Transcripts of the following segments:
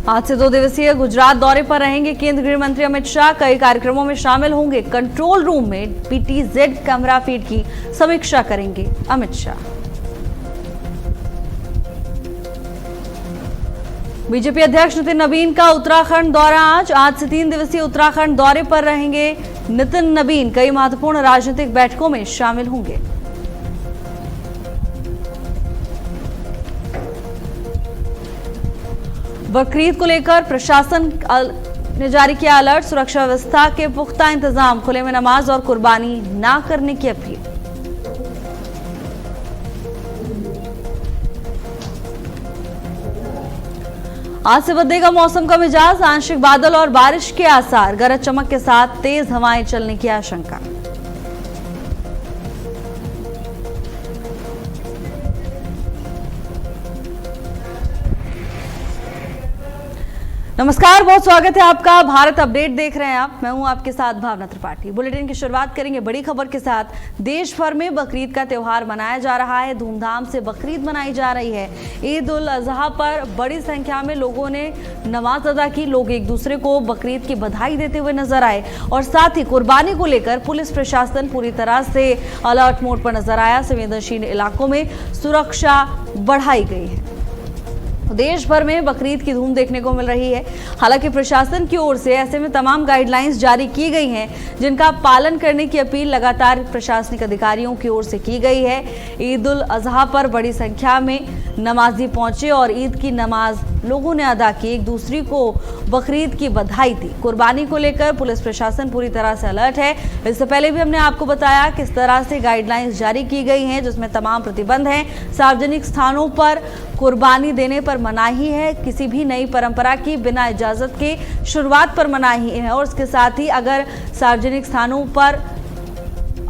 आज से 2 दिवसीय गुजरात दौरे पर रहेंगे केंद्रीय गृह मंत्री अमित शाह। कई कार्यक्रमों में शामिल होंगे। कंट्रोल रूम में PTZ कैमरा फीड की समीक्षा करेंगे अमित शाह। बीजेपी अध्यक्ष नितिन नबीन का उत्तराखंड दौरा आज से 3 दिवसीय उत्तराखंड दौरे पर रहेंगे नितिन नबीन। कई महत्वपूर्ण राजनीतिक बैठकों में शामिल होंगे। बकरीद को लेकर प्रशासन ने जारी किया अलर्ट। सुरक्षा व्यवस्था के पुख्ता इंतजाम। खुले में नमाज और कुर्बानी ना करने की अपील। आज से बदलेगा मौसम का मिजाज। आंशिक बादल और बारिश के आसार। गरज चमक के साथ तेज हवाएं चलने की आशंका। नमस्कार, बहुत स्वागत है आपका। भारत अपडेट देख रहे हैं आप। मैं हूं आपके साथ भावना त्रिपाठी। बुलेटिन की शुरुआत करेंगे बड़ी खबर के साथ। देश भर में बकरीद का त्योहार मनाया जा रहा है। धूमधाम से बकरीद मनाई जा रही है। ईद उल अजहा पर बड़ी संख्या में लोगों ने नमाज अदा की। लोग एक दूसरे को बकरीद की बधाई देते हुए नजर आए और साथ ही कुर्बानी को लेकर पुलिस प्रशासन पूरी तरह से अलर्ट मोड पर नजर आया। संवेदनशील इलाकों में सुरक्षा बढ़ाई गई है। देश भर में बकरीद की धूम देखने को मिल रही है। हालांकि प्रशासन की ओर से ऐसे में तमाम गाइडलाइंस जारी की गई हैं, जिनका पालन करने की अपील लगातार प्रशासनिक अधिकारियों की ओर से की गई है। ईद उल अजहा पर बड़ी संख्या में नमाजी पहुंचे और ईद की नमाज लोगों ने अदा की। एक दूसरे को बकरीद की बधाई दी। कुर्बानी को लेकर पुलिस प्रशासन पूरी तरह से अलर्ट है। इससे पहले भी हमने आपको बताया किस तरह से गाइडलाइंस जारी की गई हैं, जिसमें तमाम प्रतिबंध हैं। सार्वजनिक स्थानों पर कुर्बानी देने पर मनाही है। किसी भी नई परंपरा की बिना इजाजत के शुरुआत पर मनाही है और इसके साथ ही अगर सार्वजनिक स्थानों पर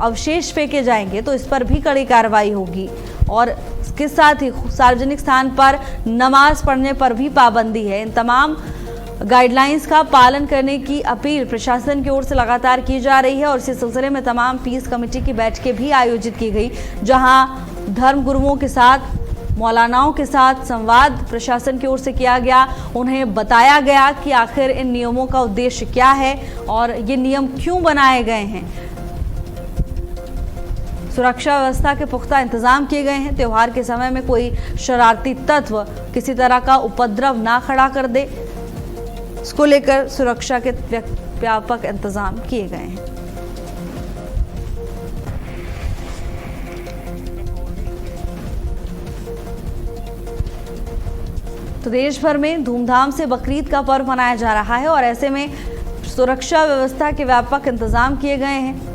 अवशेष फेंके जाएंगे तो इस पर भी कड़ी कार्रवाई होगी और इसके साथ ही सार्वजनिक स्थान पर नमाज पढ़ने पर भी पाबंदी है। इन तमाम गाइडलाइंस का पालन करने की अपील प्रशासन की ओर से लगातार की जा रही है और इसी सिलसिले में तमाम पीस कमेटी की बैठकें भी आयोजित की गई, जहां धर्म गुरुओं के साथ, मौलानाओं के साथ संवाद प्रशासन की ओर से किया गया। उन्हें बताया गया कि आखिर इन नियमों का उद्देश्य क्या है और ये नियम क्यों बनाए गए हैं। सुरक्षा व्यवस्था के पुख्ता इंतजाम किए गए हैं। त्योहार के समय में कोई शरारती तत्व किसी तरह का उपद्रव ना खड़ा कर दे, इसको लेकर सुरक्षा के व्यापक इंतजाम किए गए हैं। तो देश भर में धूमधाम से बकरीद का पर्व मनाया जा रहा है और ऐसे में सुरक्षा व्यवस्था के व्यापक इंतजाम किए गए हैं।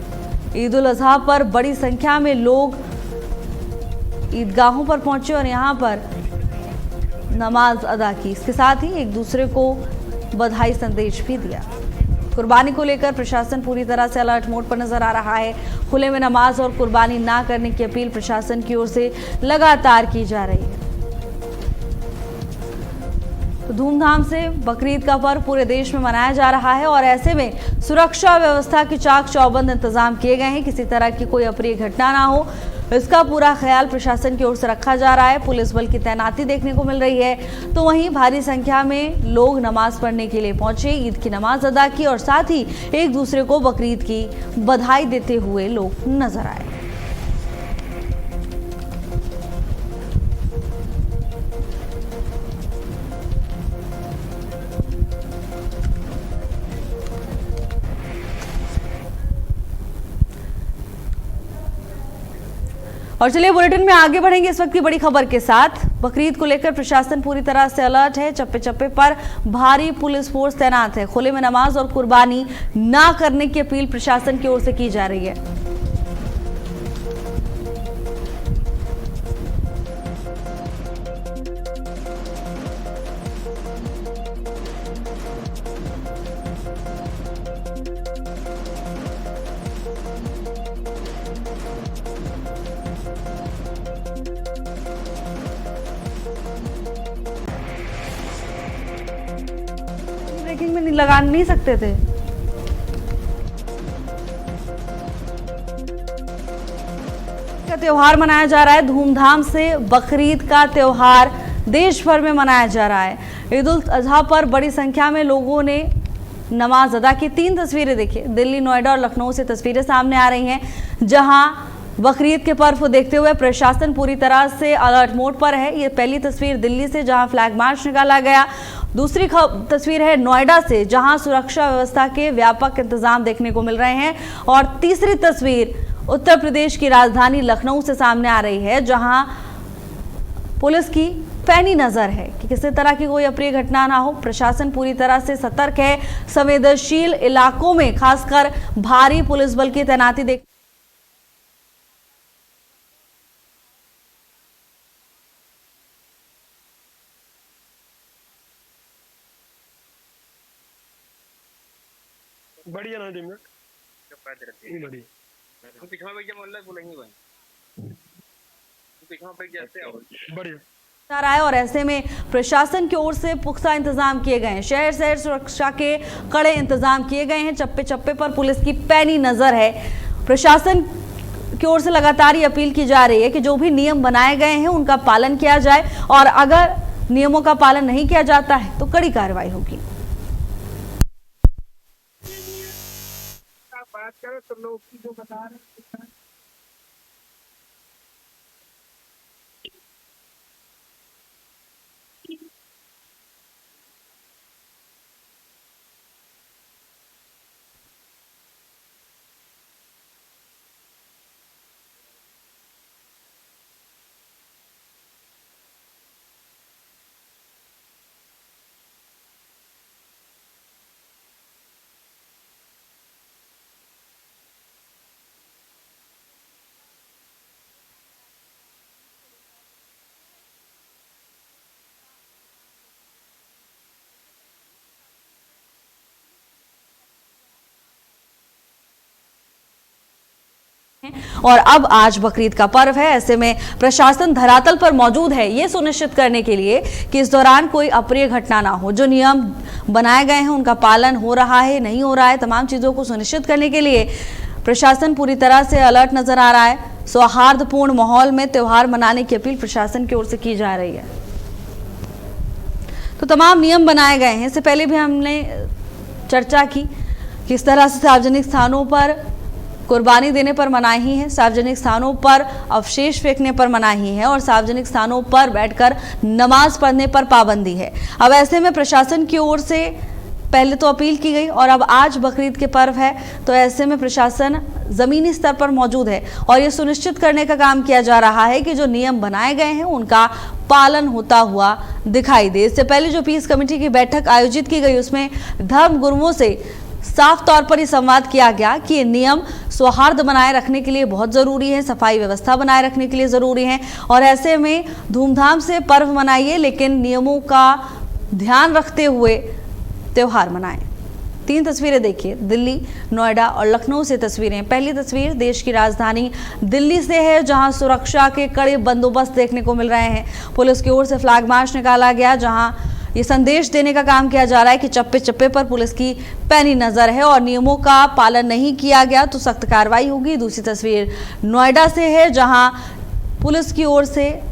ईद उल अजहा पर बड़ी संख्या में लोग ईदगाहों पर पहुंचे और यहां पर नमाज अदा की। इसके साथ ही एक दूसरे को बधाई संदेश भी दिया। कुर्बानी को लेकर प्रशासन पूरी तरह से अलर्ट मोड पर नजर आ रहा है। खुले में नमाज और कुर्बानी ना करने की अपील प्रशासन की ओर से लगातार की जा रही है। तो धूमधाम से बकरीद का पर्व पूरे देश में मनाया जा रहा है और ऐसे में सुरक्षा व्यवस्था के चाक चौबंद इंतजाम किए गए हैं। किसी तरह की कोई अप्रिय घटना ना हो, इसका पूरा ख्याल प्रशासन की ओर से रखा जा रहा है। पुलिस बल की तैनाती देखने को मिल रही है। तो वहीं भारी संख्या में लोग नमाज पढ़ने के लिए पहुंचे, ईद की नमाज अदा की और साथ ही एक दूसरे को बकरीद की बधाई देते हुए लोग नजर आए। और चलिए बुलेटिन में आगे बढ़ेंगे इस वक्त की बड़ी खबर के साथ। बकरीद को लेकर प्रशासन पूरी तरह से अलर्ट है। चप्पे चप्पे पर भारी पुलिस फोर्स तैनात है। खुले में नमाज और कुर्बानी ना करने की अपील प्रशासन की ओर से की जा रही है। ब्रेकिंग में लगा नहीं सकते थे। का त्योहार मनाया जा रहा है धूमधाम से। बकरीद का त्योहार देश भर में मनाया जा रहा है। ईद उल अजहा पर बड़ी संख्या में लोगों ने नमाज अदा की। 3 तस्वीरें देखिए, दिल्ली, नोएडा और लखनऊ से तस्वीरें सामने आ रही हैं, जहां बकरीद के पर्व को देखते हुए प्रशासन पूरी तरह से अलर्ट मोड पर है। ये पहली तस्वीर दिल्ली से, जहां फ्लैग मार्च निकाला गया। दूसरी तस्वीर है नोएडा से, जहां सुरक्षा व्यवस्था के व्यापक इंतजाम देखने को मिल रहे हैं। और तीसरी तस्वीर उत्तर प्रदेश की राजधानी लखनऊ से सामने आ रही है, जहां पुलिस की पैनी नजर है कि किसी तरह की कोई अप्रिय घटना ना हो। प्रशासन पूरी तरह से सतर्क है। संवेदनशील इलाकों में खासकर भारी पुलिस बल की तैनाती देख बढ़िया ना टीम बढ़िया पिछवा बैठ जा मोहल्ला बोलेंगे भाई पिछवा बैठ जाते हैं बढ़िया जा रहा है। और ऐसे में प्रशासन की ओर से पुख्ता इंतजाम किए गए हैं। शहर शहर सुरक्षा के कड़े इंतजाम किए गए हैं। चप्पे चप्पे पर पुलिस की पैनी नजर है। प्रशासन की ओर से लगातार ये अपील की जा रही है कि जो भी नियम बनाए गए हैं उनका पालन किया जाए, और अगर नियमों का पालन नहीं किया जाता है तो कड़ी कार्रवाई होगी। बात करो तो लोग की जो बता रहे हैं और अब आज बकरीद का पर्व है। ऐसे में प्रशासन धरातल पर मौजूद है ये सुनिश्चित करने के लिए कि इस दौरान कोई अप्रिय घटना ना हो। जो नियम बनाए गए हैं उनका पालन हो रहा है, नहीं हो रहा है, तमाम चीजों को सुनिश्चित करने के लिए प्रशासन पूरी तरह से अलर्ट नजर आ रहा है। सौहार्दपूर्ण माहौल में त्योहार मनाने की अपील प्रशासन की ओर से की जा रही है। तो तमाम नियम बनाए गए हैं। इससे पहले भी हमने चर्चा की किस तरह से सार्वजनिक स्थानों पर कुर्बानी देने पर मनाही है, सार्वजनिक स्थानों पर अवशेष फेंकने पर मनाही है, और सार्वजनिक स्थानों पर बैठकर नमाज पढ़ने पर पाबंदी है। अब ऐसे में प्रशासन की ओर से पहले तो अपील की गई, और अब आज बकरीद के पर्व है, तो ऐसे में प्रशासन जमीनी स्तर पर मौजूद है और ये सुनिश्चित करने का काम किया जा रहा है कि जो नियम बनाए गए हैं उनका पालन होता हुआ दिखाई दे। इससे पहले जो पीस कमेटी की बैठक आयोजित की गई उसमें धर्म गुरुओं से साफ तौर पर ही संवाद किया गया कि ये नियम सौहार्द बनाए रखने के लिए बहुत ज़रूरी है, सफाई व्यवस्था बनाए रखने के लिए ज़रूरी है, और ऐसे में धूमधाम से पर्व मनाइए लेकिन नियमों का ध्यान रखते हुए त्यौहार मनाएं। 3 तस्वीरें देखिए, दिल्ली, नोएडा और लखनऊ से तस्वीरें। पहली तस्वीर देश की राजधानी दिल्ली से है, जहां सुरक्षा के कड़े बंदोबस्त देखने को मिल रहे हैं। पुलिस की ओर से फ्लैग मार्च निकाला गया, जहां ये संदेश देने का काम किया जा रहा है कि चप्पे चप्पे पर पुलिस की पैनी नजर है और नियमों का पालन नहीं किया गया तो सख्त कार्रवाई होगी। दूसरी तस्वीर नोएडा से है, जहां पुलिस की ओर से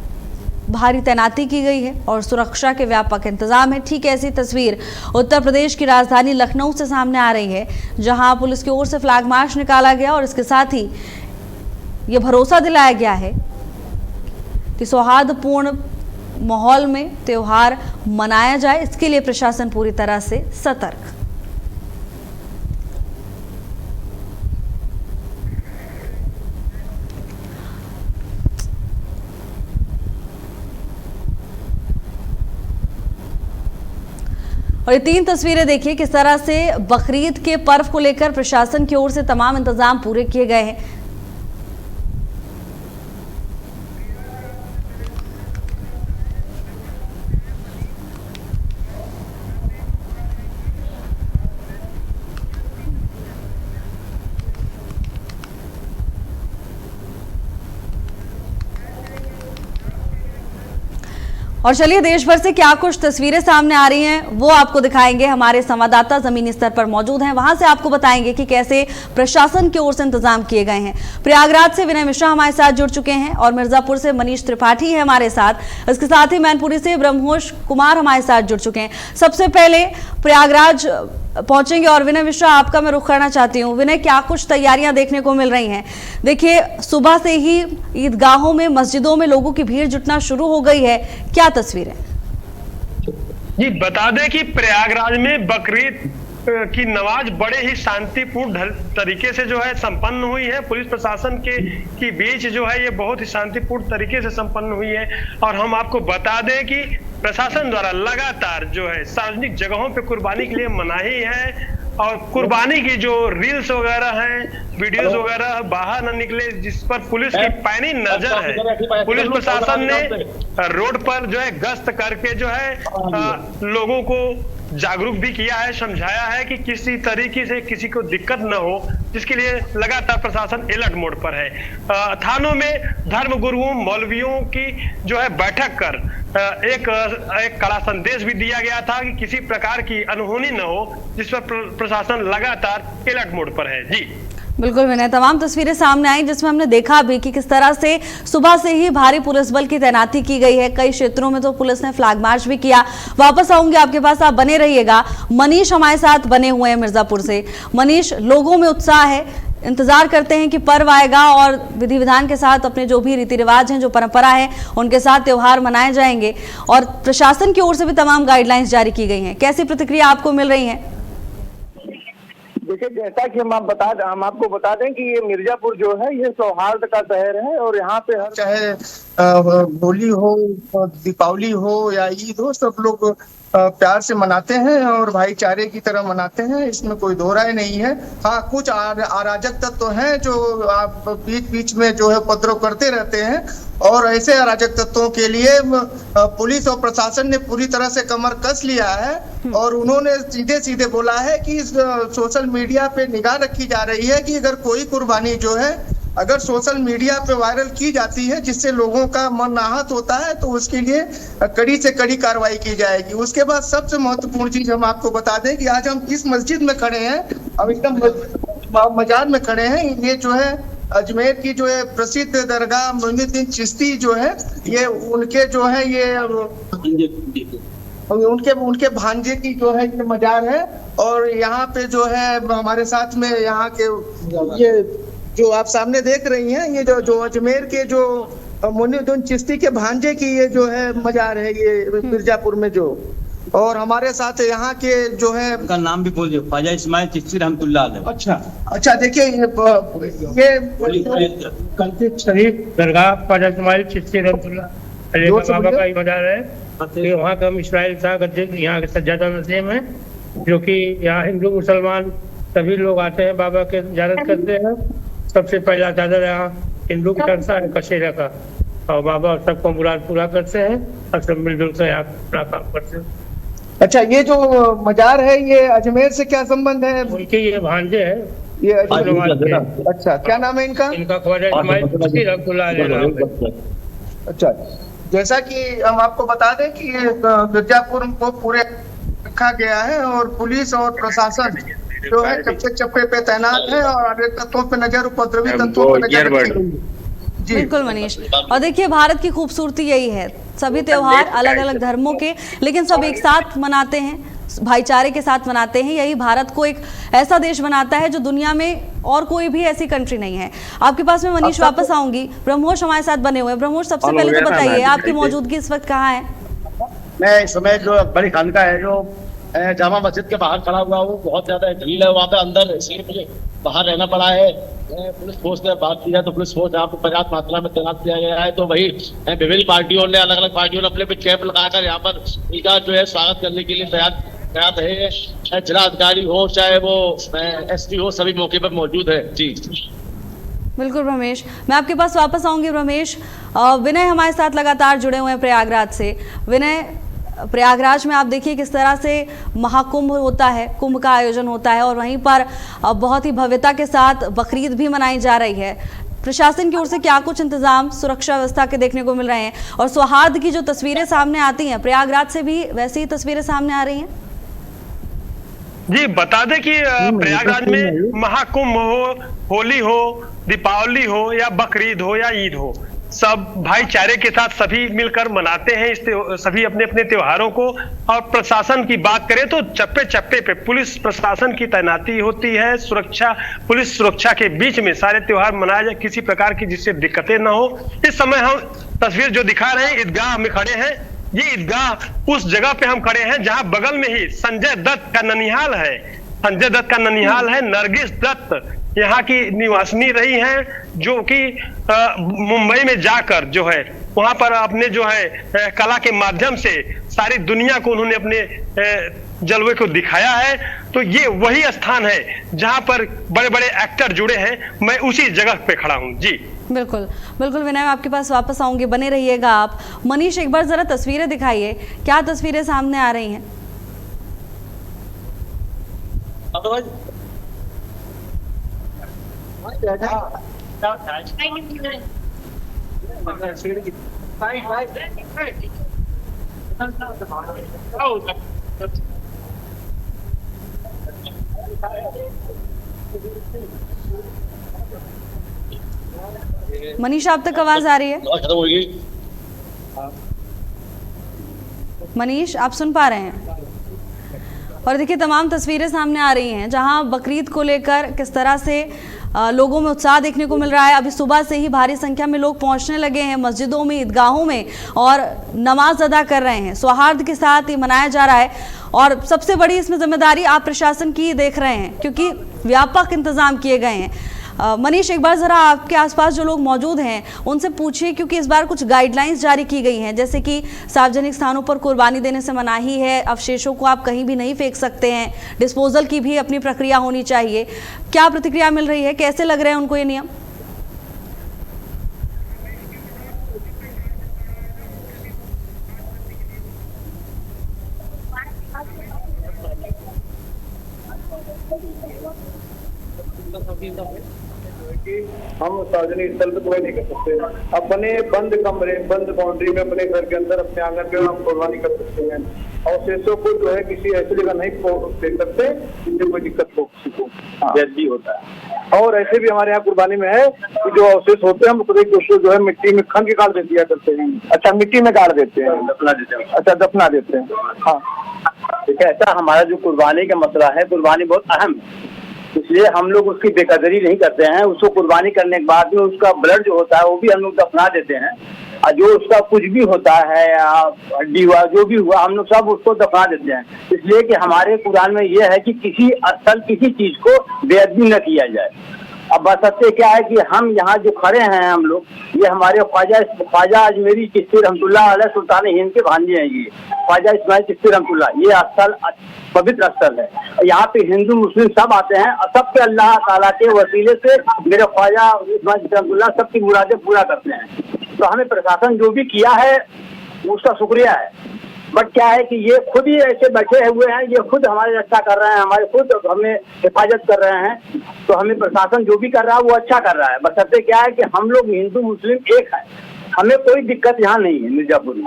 भारी तैनाती की गई है और सुरक्षा के व्यापक इंतजाम है। ठीक ऐसी तस्वीर उत्तर प्रदेश की राजधानी लखनऊ से सामने आ रही है, जहां पुलिस की ओर से फ्लैग मार्च निकाला गया और इसके साथ ही ये भरोसा दिलाया गया है कि सौहार्दपूर्ण माहौल में त्योहार मनाया जाए। इसके लिए प्रशासन पूरी तरह से सतर्क। और ये 3 तस्वीरें देखिए किस तरह से बकरीद के पर्व को लेकर प्रशासन की ओर से तमाम इंतजाम पूरे किए गए हैं। और चलिए देश भर से क्या कुछ तस्वीरें सामने आ रही हैं वो आपको दिखाएंगे। हमारे संवाददाता जमीनी स्तर पर मौजूद हैं, वहां से आपको बताएंगे कि कैसे प्रशासन की ओर से इंतजाम किए गए हैं। प्रयागराज से विनय मिश्रा हमारे साथ जुड़ चुके हैं और मिर्जापुर से मनीष त्रिपाठी है हमारे साथ। इसके साथ ही मैनपुरी से ब्रह्मोष कुमार हमारे साथ जुड़ चुके हैं। सबसे पहले प्रयागराज पहुंचेंगे और विनय मिश्रा आपका मैं रुख करना चाहती हूं। विनय, क्या कुछ तैयारियां देखने को मिल रही हैं? देखिए, सुबह से ही ईदगाहों में, मस्जिदों में लोगों की भीड़ जुटना शुरू हो गई है, क्या तस्वीरें? जी बता दें कि प्रयागराज में बकरीद की नमाज बड़े ही शांतिपूर्ण तरीके से जो है संपन्न हुई है। पुलिस प्रशासन के बीच जो है ये बहुत ही शांतिपूर्ण तरीके से संपन्न हुई है। और हम आपको बता दें कि प्रशासन द्वारा लगातार जो है सार्वजनिक जगहों पे कुर्बानी के लिए मनाही है और कुर्बानी की जो रील्स वगैरह हैं, वीडियोस वगैरह बाहर न निकले, जिस पर पुलिस की पैनी नजर है। पुलिस प्रशासन ने रोड पर जो है गश्त करके जो है लोगों को जागरूक भी किया है, समझाया है कि किसी तरीके से किसी को दिक्कत न हो, जिसके लिए लगातार प्रशासन अलर्ट मोड पर है। थानों में धर्म गुरुओं, मौलवियों की जो है बैठक कर एक कड़ा संदेश भी दिया गया था कि किसी प्रकार की अनहोनी न हो, जिस पर प्रशासन लगातार अलर्ट मोड पर है। जी बिल्कुल विनय, तमाम तस्वीरें सामने आई जिसमें हमने देखा भी कि किस तरह से सुबह से ही भारी पुलिस बल की तैनाती की गई है। कई क्षेत्रों में तो पुलिस ने फ्लैग मार्च भी किया। वापस आऊंगे आपके पास, आप बने रहिएगा। मनीष हमारे साथ बने हुए हैं मिर्जापुर से। मनीष, लोगों में उत्साह है, इंतजार करते हैं कि पर्व आएगा और विधि विधान के साथ अपने जो भी रीति रिवाज हैं, जो परंपरा है, उनके साथ त्योहार मनाए जाएंगे और प्रशासन की ओर से भी तमाम गाइडलाइंस जारी की गई हैं। कैसी प्रतिक्रिया आपको मिल रही है? देखिए, जैसा कि हम आपको बता दें कि ये मिर्जापुर जो है ये सौहार्द का शहर है और यहाँ पे हर चाहे होली हो, दीपावली हो या ईद हो, सब लोग प्यार से मनाते हैं और भाईचारे की तरह मनाते हैं। इसमें कोई दो राय नहीं है। हाँ, कुछ अराजक तत्व हैं जो आप बीच बीच में जो है उपद्रव करते रहते हैं और ऐसे अराजक तत्वों के लिए पुलिस और प्रशासन ने पूरी तरह से कमर कस लिया है और उन्होंने सीधे सीधे बोला है कि सोशल मीडिया पे निगाह रखी जा रही है कि अगर कोई कुर्बानी जो है अगर सोशल मीडिया पे वायरल की जाती है जिससे लोगों का मन आहत होता है तो उसके लिए कड़ी से कड़ी कार्रवाई की जाएगी। उसके बाद सबसे महत्वपूर्ण चीज हम आपको बता दें कि आज हम इस मस्जिद में खड़े हैं, अब एकदम मजार में खड़े हैं। ये जो है अजमेर की जो है प्रसिद्ध दरगाह मोइनुद्दीन चिश्ती जो है, ये उनके जो है ये उनके भांजे की जो है ये मजार है। और यहाँ पे जो है हमारे साथ में यहाँ के ये जो आप सामने देख रही हैं, ये जो अजमेर के जो मोइनुद्दीन चिश्ती के भांजे की ये जो है मजार है ये मिर्जापुर में जो। और हमारे साथ यहाँ के जो है उनका नाम भी बोल दियो, ख्वाजा इस्माइल चिश्ती रहमतुल्लाह अलैह। अच्छा देखिए, ये कल्पित शरीफ दरगाह ख्वाजा इस्माइल चिश्ती रहमतुल्लाह अलैह बाबा का मजार है। वहाँ का हम इस्माइल साहब यहाँ के सज्जादा नसीम है, जो कि यहाँ हिंदू मुसलमान सभी लोग आते हैं, बाबा के ज़ियारत करते हैं। सबसे पहला चादर यहाँ हिंदू की तरफ है कशेरा का, और बाबा सबको मुराद पूरा करते हैं और सब मिलजुल कर यहाँ अपना काम करते हैं। अच्छा, ये जो मजार है ये अजमेर से क्या संबंध है? उनके ये भांजे है ये अजमेर। अच्छा, क्या नाम है इनका? इनका ख्वाजा इस्माइल चिश्ती रहमतुल्लाह अलैह। अच्छा, जैसा कि हम आपको बता दें कि मिर्जापुर को पूरे रखा गया है और पुलिस और प्रशासन जो है चप्पे चप्पे पे तैनात है और अराजक तत्वों पे नजर, उपद्रवी तत्वों पे नजर रखी गई है। जी बिल्कुल मनीष, और देखिए भारत की खूबसूरती यही है, सभी त्योहार अलग अलग धर्मों के लेकिन सब एक साथ मनाते हैं, भाईचारे के साथ मनाते हैं। यही भारत को एक ऐसा देश बनाता है जो दुनिया में और कोई भी ऐसी कंट्री नहीं है। आपके पास में मनीष वापस आऊंगी। ब्रह्मोष हमारे साथ बने हुए हैं। ब्रह्मोष, सबसे पहले तो बताइए आपकी मौजूदगी इस वक्त कहाँ है? मैं इस समय जो बड़ी खानका है जो जामा मस्जिद के बाहर खड़ा हुआ हूँ, बहुत ज्यादा भीड़ है वहाँ पे अंदर, इसलिए मुझे बाहर रहना पड़ा है। पुलिस फोर्स ने बात की है तो पुलिस फोर्स यहाँ पे पर्याप्त मात्रा में तैनात किया गया है। तो वही विभिन्न पार्टियों ने, अलग अलग पार्टियों ने अपने पे कैंप लगाकर यहाँ पर इनका जो है स्वागत करने के लिए तैयार रहे। चाहे जिला अधिकारी हो, चाहे वो एसपी हो, सभी मौके पर मौजूद है। जी बिल्कुल रमेश, मैं आपके पास वापस आऊंगी। रमेश, विनय हमारे साथ लगातार जुड़े हुए हैं प्रयागराज से। विनय, प्रयागराज में आप देखिए किस तरह से महाकुंभ होता है, कुंभ का आयोजन होता है और वहीं पर बहुत ही भव्यता के साथ बकरीद भी मनाई जा रही है। प्रशासन की ओर से क्या कुछ इंतजाम सुरक्षा व्यवस्था के देखने को मिल रहे हैं, और सौहार्द की जो तस्वीरें सामने आती हैं प्रयागराज से भी वैसी ही तस्वीरें सामने आ रही हैं? जी बता दें कि प्रयागराज में महाकुंभ हो, होली हो, दीपावली हो या बकरीद हो या ईद हो, सब भाईचारे के साथ सभी मिलकर मनाते हैं सभी अपने अपने त्योहारों को। और प्रशासन की बात करें तो चप्पे चप्पे पे पुलिस प्रशासन की तैनाती होती है, पुलिस सुरक्षा के बीच में सारे त्योहार मनाए जाए, किसी प्रकार की जिससे दिक्कतें ना हो। इस समय हम तस्वीर जो दिखा रहे हैं ईदगाह में खड़े हैं, ये ईदगाह उस जगह पे हम खड़े हैं जहां बगल में ही संजय दत्त का ननिहाल है। संजय दत्त का ननिहाल है। नरगिस दत्त यहाँ की निवासिनी रही हैं, जो कि मुंबई में जाकर जो है वहां पर अपने जो है कला के माध्यम से सारी दुनिया को उन्होंने अपने जलवे को दिखाया है। तो ये वही स्थान है जहां पर बड़े बड़े एक्टर जुड़े हैं। मैं उसी जगह पे खड़ा हूँ। जी बिल्कुल बिल्कुल विनय, मैं आपके पास वापस आऊंगी, बने रहिएगा आप। मनीष, एक बार जरा तस्वीरें दिखाइए, क्या तस्वीरें सामने आ रही हैं? मनीष, आप तक आवाज आ रही है? मनीष, आप सुन पा रहे हैं? और देखिए तमाम तस्वीरें सामने आ रही हैं जहां बकरीद को लेकर किस तरह से लोगों में उत्साह देखने को मिल रहा है। अभी सुबह से ही भारी संख्या में लोग पहुंचने लगे हैं मस्जिदों में, ईदगाहों में, और नमाज अदा कर रहे हैं। सौहार्द के साथ ये मनाया जा रहा है, और सबसे बड़ी इसमें जिम्मेदारी आप प्रशासन की देख रहे हैं क्योंकि व्यापक इंतजाम किए गए हैं। मनीष, एक बार जरा आपके आसपास जो लोग मौजूद हैं उनसे पूछिए, क्योंकि इस बार कुछ गाइडलाइंस जारी की गई हैं, जैसे कि सार्वजनिक स्थानों पर कुर्बानी देने से मनाही है, अवशेषों को आप कहीं भी नहीं फेंक सकते हैं, डिस्पोजल की भी अपनी प्रक्रिया होनी चाहिए। क्या प्रतिक्रिया मिल रही है, कैसे लग रहे हैं उनको ये नियम? हम सार्वजनिक स्थल पे कोई नहीं कर सकते हैं। अपने बंद कमरे, बंद बाउंड्री में, अपने घर के अंदर, अपने आंगन पे हम कुर्बानी कर सकते हैं। अवशेषों को जो है किसी ऐसी जगह नहीं फेंक सकते जिससे कोई दिक्कत हो, किसी को जल्दी होता है। और ऐसे भी हमारे यहाँ कुर्बानी में है कि जो अवशेष होते हैं हम उसको जो है मिट्टी में खन के गाड़ दिया करते हैं। अच्छा, मिट्टी में गाड़ देते हैं, दफना देते हैं। अच्छा, दफना देते हैं। हाँ ठीक है। ऐसा हमारा जो कुर्बानी का मसला है, कुर्बानी बहुत अहम है, इसलिए हम लोग उसकी बेकदरी नहीं करते हैं। उसको कुर्बानी करने के बाद में उसका ब्लड जो होता है वो भी हम लोग दफना देते हैं, और जो उसका कुछ भी होता है, हड्डी हुआ, जो भी हुआ, हम लोग सब उसको दफना देते हैं। इसलिए कि हमारे कुरान में ये है कि किसी स्थल, किसी चीज को बेअदबी न किया जाए। अब बात सत्य क्या है कि हम यहाँ जो खड़े हैं हम लोग, ये हमारे ख्वाजा अजमेरी चिश्ती रहमतुल्लाह अलैह सुल्तान हिंद के भांजे हैं। ये ख्वाजा इस्माइल चिश्ती रहमतुल्लाह, ये स्थल पवित्र स्थल है। यहाँ पे हिंदू मुस्लिम सब आते हैं, और सबके अल्लाह ताला के वसीले से मेरे ख्वाजा इस्माइल चिश्ती रहमतुल्लाह सबकी मुरादें पूरा करते हैं। तो हमें प्रशासन जो भी किया है उसका शुक्रिया है, बट क्या है कि ये खुद ही ऐसे बैठे हुए हैं, ये खुद हमारी रक्षा कर रहे हैं, हमारे खुद हमें हिफाजत कर रहे हैं। तो हमें प्रशासन जो भी कर रहा है वो अच्छा कर रहा है। बस सत्य क्या है कि हम लोग हिंदू मुस्लिम एक है, हमें कोई दिक्कत यहाँ नहीं है। मिर्जापुर में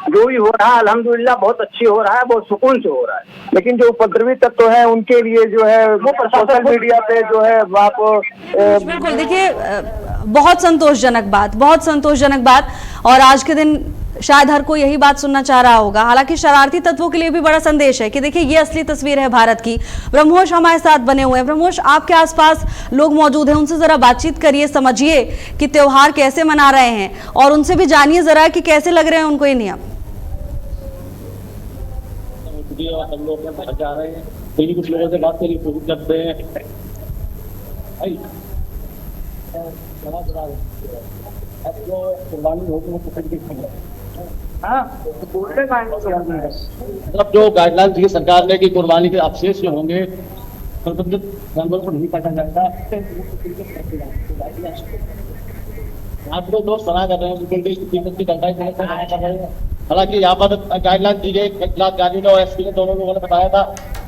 जो भी हो रहा है अल्हम्दुलिल्लाह बहुत अच्छी हो रहा है, बहुत सुकून से हो रहा है। लेकिन जो उपद्रवी तत्व है उनके लिए जो है वो सोशल मीडिया पे जो है आप बिल्कुल, देखिए बहुत संतोषजनक बात, बहुत संतोषजनक बात, और आज के दिन शायद हर कोई यही बात सुनना चाह रहा होगा। हालांकि शरारती तत्वों के लिए भी बड़ा संदेश है कि देखिए ये असली तस्वीर है भारत की। ब्रह्मोश हमारे साथ बने हुए हैं। ब्रह्मोश, आपके आसपास लोग मौजूद हैं, उनसे जरा बातचीत करिए, समझिए कि त्योहार कैसे मना रहे हैं, और उनसे भी जानिए जरा कि कैसे लग रहे हैं उनको ये नियम। हम लोग जा रहे हैं, फिर कुछ लोगों से बात करने की कोशिश करते हैं। मतलब जो गाइडलाइंस दी सरकार ने कि कुर्बानी के अवशेष जो होंगे संबंधित जानवरों को नहीं काटा जाएगा। आप लोग दोस्त बना कर रहे हैं, की कंटाई कर रहे हैं। हालांकि यहाँ पर गाइडलाइन दी गई, गाड़ी ने और एसपी ने दोनों लोगों ने बताया था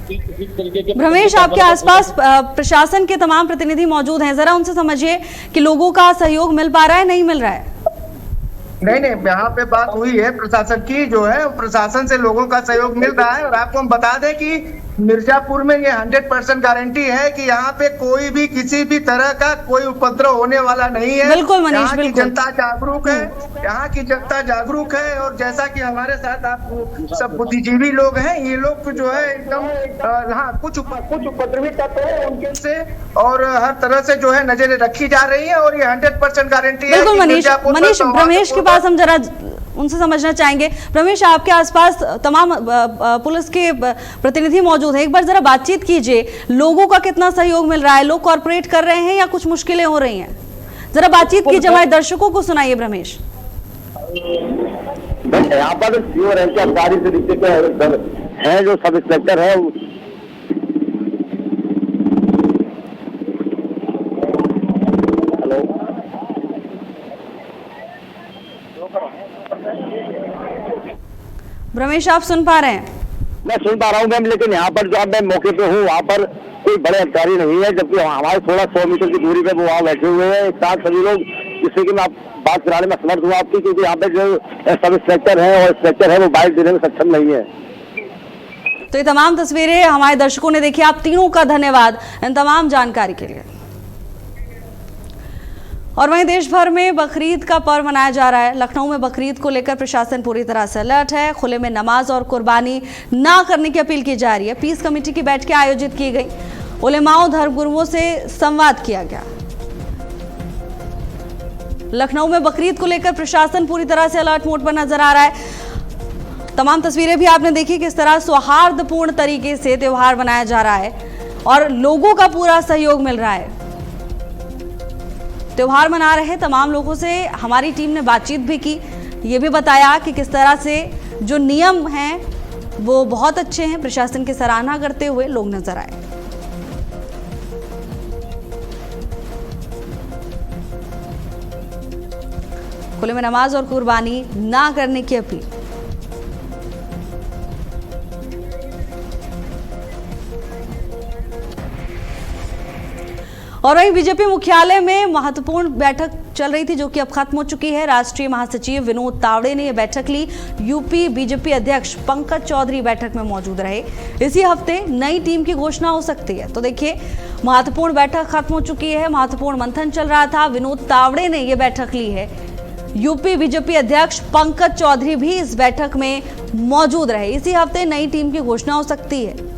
किसी तरीके के भ्रमेश, आपके आसपास प्रशासन के तमाम प्रतिनिधि मौजूद हैं, जरा उनसे समझिए कि लोगों का सहयोग मिल पा रहा है, नहीं मिल रहा है? नहीं, यहाँ पे बात हुई है प्रशासन की, जो है प्रशासन से लोगों का सहयोग मिल रहा है। और आपको हम बता दें कि मिर्जापुर में ये 100% गारंटी है कि यहाँ पे कोई भी किसी भी तरह का कोई उपद्रव होने वाला नहीं है। बिल्कुल मनीष, यहाँ की बिल्कुल। जनता जागरूक है, यहाँ की जनता जागरूक है। और जैसा कि हमारे साथ आप सब बुद्धिजीवी लोग हैं, ये लोग जो है एकदम हाँ कुछ उपद्रवी तत्व है उनके से, और हर तरह से जो है नजरें रखी जा रही है। और ये 100% गारंटी है। बिल्कुल मनीष, भ्रमेश के पास हम जरा उनसे समझना चाहेंगे। रमेश, आपके आसपास तमाम पुलिस के प्रतिनिधि मौजूद हैं, एक बार जरा बातचीत कीजिए, लोगों का कितना सहयोग मिल रहा है, लोग कॉर्पोरेट कर रहे हैं या कुछ मुश्किलें हो रही हैं? जरा बातचीत कीजिए, हमारे दर्शकों को सुनाइए। रमेश, यहाँ पर सीओ रैंक के अधिकारी से नीचे है जो सब इंस्पेक्टर है, रमेश आप सुन पा रहे हैं? मैं सुन पा रहा हूँ मैम, लेकिन यहाँ पर जो मैं मौके पे हूँ वहाँ पर कोई बड़े अधिकारी नहीं है, जबकि हमारे थोड़ा 100 मीटर की दूरी पे वो वहाँ बैठे हुए हैं एक साथ सभी लोग, जिससे कि मैं बात कराने में समर्थ हूँ आपकी, क्योंकि यहाँ पे जो सब इंस्पेक्टर है और इंस्पेक्टर है वो बाइक देने में सक्षम नहीं है। तो ये तमाम तस्वीरें हमारे दर्शकों ने देखी। आप तीनों का धन्यवाद इन तमाम जानकारी के लिए। और वहीं देश भर में बकरीद का पर्व मनाया जा रहा है। लखनऊ में बकरीद को लेकर प्रशासन पूरी तरह से अलर्ट है। खुले में नमाज और कुर्बानी ना करने की अपील की जा रही है। पीस कमेटी की बैठकें आयोजित की गई, उलेमाओं धर्मगुरुओं से संवाद किया गया। लखनऊ में बकरीद को लेकर प्रशासन पूरी तरह से अलर्ट मोड पर नजर आ रहा है। तमाम तस्वीरें भी आपने देखी किस तरह सौहार्दपूर्ण तरीके से त्योहार मनाया जा रहा है और लोगों का पूरा सहयोग मिल रहा है। त्योहार मना रहे तमाम लोगों से हमारी टीम ने बातचीत भी की, ये भी बताया कि किस तरह से जो नियम हैं वो बहुत अच्छे हैं। प्रशासन की सराहना करते हुए लोग नजर आए। खुले में नमाज और कुर्बानी ना करने की अपील। और वहीं बीजेपी मुख्यालय में महत्वपूर्ण बैठक चल रही थी, जो कि अब खत्म हो चुकी है। राष्ट्रीय महासचिव विनोद तावड़े ने यह बैठक ली। यूपी बीजेपी अध्यक्ष पंकज चौधरी बैठक में मौजूद रहे। इसी हफ्ते नई टीम की घोषणा हो सकती है। तो देखिए, महत्वपूर्ण बैठक खत्म हो चुकी है, महत्वपूर्ण मंथन चल रहा था। विनोद तावड़े ने यह बैठक ली है। यूपी बीजेपी अध्यक्ष पंकज चौधरी भी इस बैठक में मौजूद रहे। इसी हफ्ते नई टीम की घोषणा हो सकती है।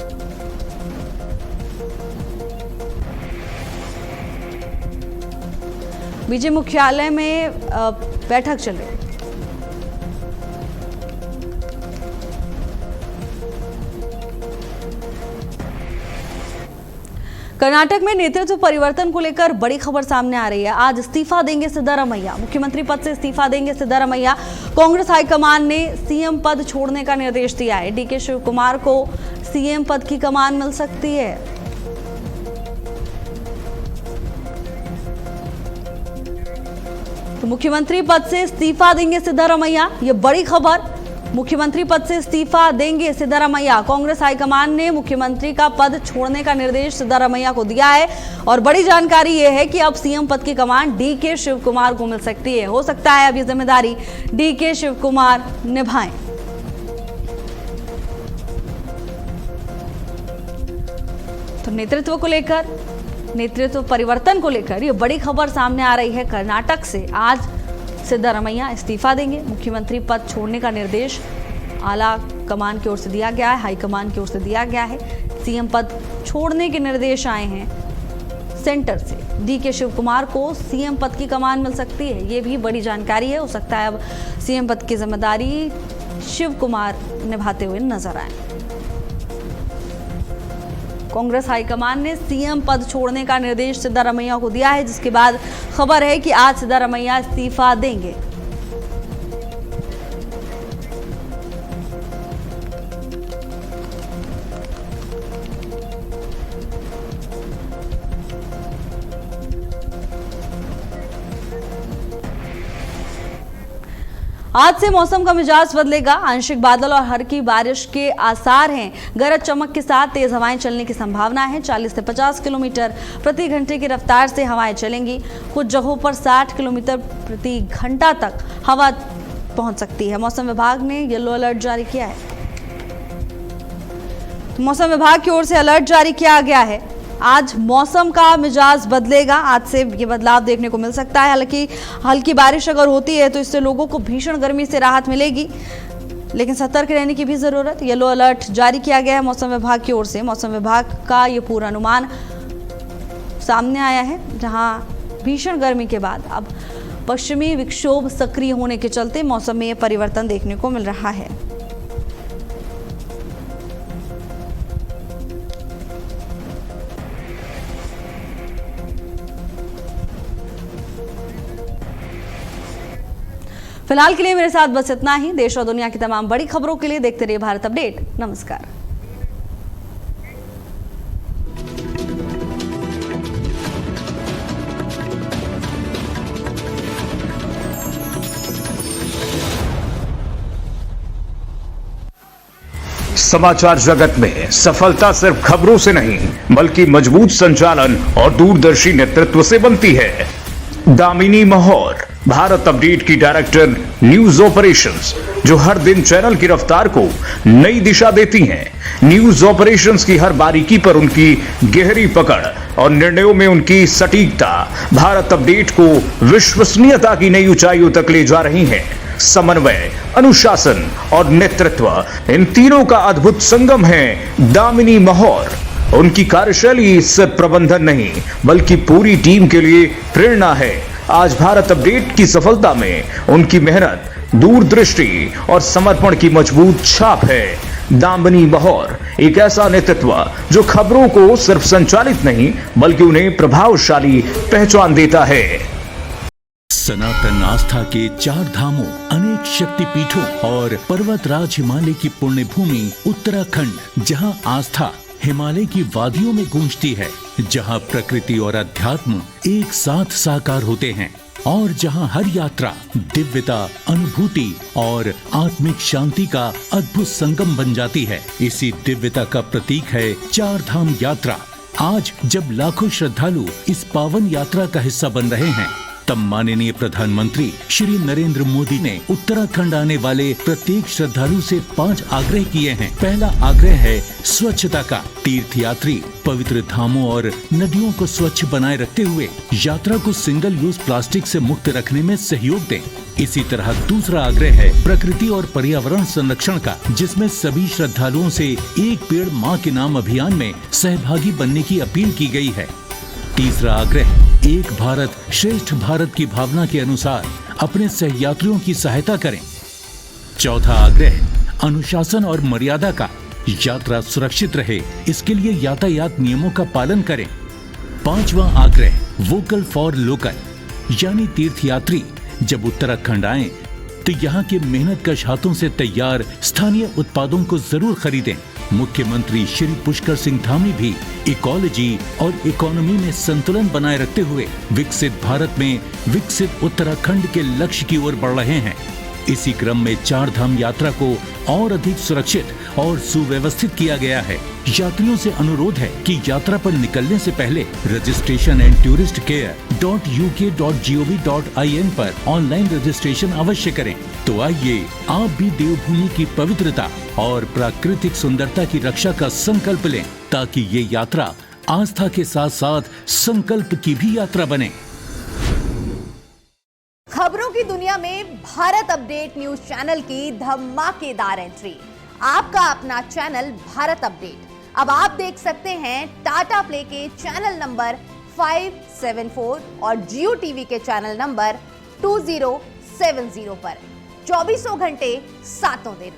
बीजेपी मुख्यालय में बैठक चल रही है। कर्नाटक में नेतृत्व परिवर्तन को लेकर बड़ी खबर सामने आ रही है। आज इस्तीफा देंगे सिद्धारमैया, मुख्यमंत्री पद से इस्तीफा देंगे सिद्धारमैया। कांग्रेस हाईकमान ने सीएम पद छोड़ने का निर्देश दिया है। डीके शिव कुमार को सीएम पद की कमान मिल सकती है। तो मुख्यमंत्री पद से इस्तीफा देंगे सिद्धारमैया, ये बड़ी खबर। मुख्यमंत्री पद से इस्तीफा देंगे सिद्धारमैया। कांग्रेस हाईकमान ने मुख्यमंत्री का पद छोड़ने का निर्देश सिद्धारमैया को दिया है। और बड़ी जानकारी यह है कि अब सीएम पद की कमान डीके शिव कुमार को मिल सकती है। हो सकता है अब ये जिम्मेदारी डीके शिव कुमार निभाएं। तो नेतृत्व को लेकर, नेतृत्व परिवर्तन को लेकर ये बड़ी खबर सामने आ रही है। कर्नाटक से आज सिद्धारमैया इस्तीफा देंगे। मुख्यमंत्री पद छोड़ने का निर्देश आला कमान की ओर से दिया गया है, हाईकमान की ओर से दिया गया है। सीएम पद छोड़ने के निर्देश आए हैं सेंटर से। डीके शिव कुमार को सीएम पद की कमान मिल सकती है, ये भी बड़ी जानकारी है। हो सकता है अब सीएम पद की जिम्मेदारी शिव कुमार निभाते हुए नजर आए। कांग्रेस हाईकमान ने सीएम पद छोड़ने का निर्देश सिद्धारमैया को दिया है, जिसके बाद खबर है कि आज सिद्धारमैया इस्तीफा देंगे। आज से मौसम का मिजाज बदलेगा। आंशिक बादल और हल्की बारिश के आसार हैं। गरज चमक के साथ तेज हवाएं चलने की संभावना है। 40 से 50 किलोमीटर प्रति घंटे की रफ्तार से हवाएं चलेंगी। कुछ जगहों पर 60 किलोमीटर प्रति घंटा तक हवा पहुंच सकती है। मौसम विभाग ने येलो अलर्ट जारी किया है। मौसम विभाग की ओर से अलर्ट जारी किया गया है। आज मौसम का मिजाज बदलेगा। आज से ये बदलाव देखने को मिल सकता है। हालांकि हल्की बारिश अगर होती है तो इससे लोगों को भीषण गर्मी से राहत मिलेगी, लेकिन सतर्क रहने की भी जरूरत। येलो अलर्ट जारी किया गया है मौसम विभाग की ओर से। मौसम विभाग का ये पूर्वानुमान सामने आया है, जहां भीषण गर्मी के बाद अब पश्चिमी विक्षोभ सक्रिय होने के चलते मौसम में परिवर्तन देखने को मिल रहा है। फिलहाल के लिए मेरे साथ बस इतना ही। देश और दुनिया की तमाम बड़ी खबरों के लिए देखते रहिए भारत अपडेट। नमस्कार। समाचार जगत में सफलता सिर्फ खबरों से नहीं, बल्कि मजबूत संचालन और दूरदर्शी नेतृत्व से बनती है। दामिनी महौर, भारत अपडेट की डायरेक्टर न्यूज ऑपरेशंस, जो हर दिन चैनल की रफ्तार को नई दिशा देती हैं। न्यूज ऑपरेशंस की हर बारीकी पर उनकी गहरी पकड़ और निर्णयों में उनकी सटीकता भारत अपडेट को विश्वसनीयता की नई ऊंचाइयों तक ले जा रही हैं। समन्वय, अनुशासन और नेतृत्व, इन तीनों का अद्भुत संगम है दामिनी महौर। उनकी कार्यशैली सिर्फ प्रबंधन नहीं, बल्कि पूरी टीम के लिए प्रेरणा है। आज भारत अपडेट की सफलता में उनकी मेहनत, दूरदृष्टि और समर्पण की मजबूत छाप है। दामिनी महौर एक ऐसा नेतृत्व जो खबरों को सिर्फ संचालित नहीं, बल्कि उन्हें प्रभावशाली पहचान देता है। सनातन आस्था के 4 धामों, अनेक शक्तिपीठों और पर्वतराज हिमालय की पुण्य भूमि उत्तराखंड, जहां आस्था हिमालय की वादियों में गूंजती है, जहां प्रकृति और अध्यात्म एक साथ साकार होते हैं और जहां हर यात्रा दिव्यता, अनुभूति और आत्मिक शांति का अद्भुत संगम बन जाती है। इसी दिव्यता का प्रतीक है 4 धाम यात्रा। आज जब लाखों श्रद्धालु इस पावन यात्रा का हिस्सा बन रहे हैं, तब माननीय प्रधानमंत्री श्री नरेंद्र मोदी ने उत्तराखंड आने वाले प्रत्येक श्रद्धालु से 5 आग्रह किए हैं। पहला आग्रह है स्वच्छता का। तीर्थयात्री पवित्र धामों और नदियों को स्वच्छ बनाए रखते हुए यात्रा को सिंगल यूज प्लास्टिक से मुक्त रखने में सहयोग दें। इसी तरह दूसरा आग्रह है प्रकृति और पर्यावरण संरक्षण का, जिसमें सभी श्रद्धालुओं से एक पेड़ माँ के नाम अभियान में सहभागी बनने की अपील की गई है। तीसरा आग्रह, एक भारत श्रेष्ठ भारत की भावना के अनुसार अपने सहयात्रियों की सहायता करें। चौथा आग्रह, अनुशासन और मर्यादा का। यात्रा सुरक्षित रहे, इसके लिए यातायात नियमों का पालन करें। पांचवा आग्रह, वोकल फॉर लोकल, यानी तीर्थयात्री जब उत्तराखंड आए तो यहाँ के मेहनतकश हाथों से तैयार स्थानीय उत्पादों को जरूर खरीदें। मुख्यमंत्री श्री पुष्कर सिंह धामी भी इकोलॉजी और इकोनॉमी में संतुलन बनाए रखते हुए विकसित भारत में विकसित उत्तराखंड के लक्ष्य की ओर बढ़ रहे हैं। इसी क्रम में 4 धाम यात्रा को और अधिक सुरक्षित और सुव्यवस्थित किया गया है। यात्रियों से अनुरोध है कि यात्रा पर निकलने से पहले रजिस्ट्रेशन एंड टूरिस्ट care.uk.gov.in पर ऑनलाइन रजिस्ट्रेशन अवश्य करें। तो आइए आप भी देवभूमि की पवित्रता और प्राकृतिक सुंदरता की रक्षा का संकल्प लें, ताकि ये यात्रा आस्था के साथ साथ संकल्प की भी यात्रा बने। खबरों की दुनिया में भारत अपडेट न्यूज चैनल की धमाकेदार एंट्री। आपका अपना चैनल भारत अपडेट अब आप देख सकते हैं टाटा प्ले के चैनल नंबर 574 और जियो टीवी के चैनल नंबर 2070 पर 24 घंटे 7 दिन।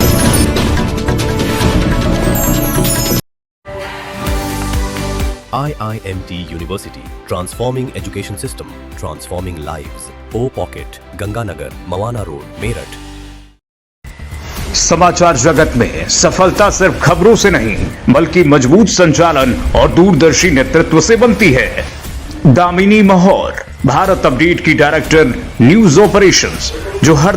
IIMT University, transforming education system, transforming lives. O Pocket, Ganganagar, Mawana road, Meerut. समाचार जगत में सफलता सिर्फ खबरों से नहीं, बल्कि मजबूत संचालन और दूरदर्शी नेतृत्व से बनती है। दामिनी महौर, भारत अपडेट की डायरेक्टर न्यूज ऑपरेशंस, जो हर